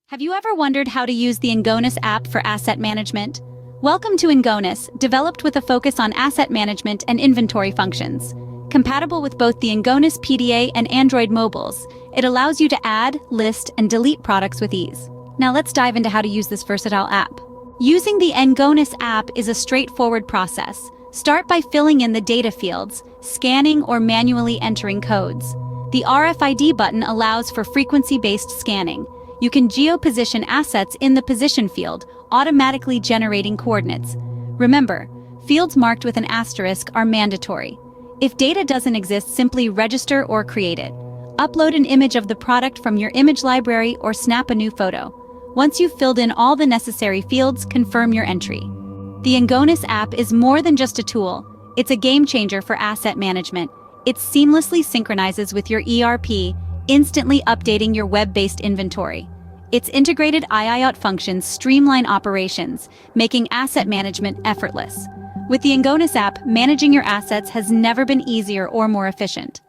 Have you ever wondered how to use the ENGONUS app for asset management? Welcome to ENGONUS, developed with a focus on asset management and inventory functions. Compatible with both the ENGONUS PDA and Android mobiles, it allows you to add, list, and delete products with ease. Now let's dive into how to use this versatile app. Using the ENGONUS app is a straightforward process. Start by filling in the data fields, scanning or manually entering codes. The RFID button allows for frequency-based scanning. You can geo-position assets in the position field, automatically generating coordinates. Remember, fields marked with an asterisk are mandatory. If data doesn't exist, simply register or create it. Upload an image of the product from your image library or snap a new photo. Once you've filled in all the necessary fields, confirm your entry. The ENGONUS app is more than just a tool. It's a game changer for asset management. It seamlessly synchronizes with your ERP, instantly updating your web-based inventory. Its integrated IIOT functions streamline operations, making asset management effortless. With the ENGONUS app, managing your assets has never been easier or more efficient.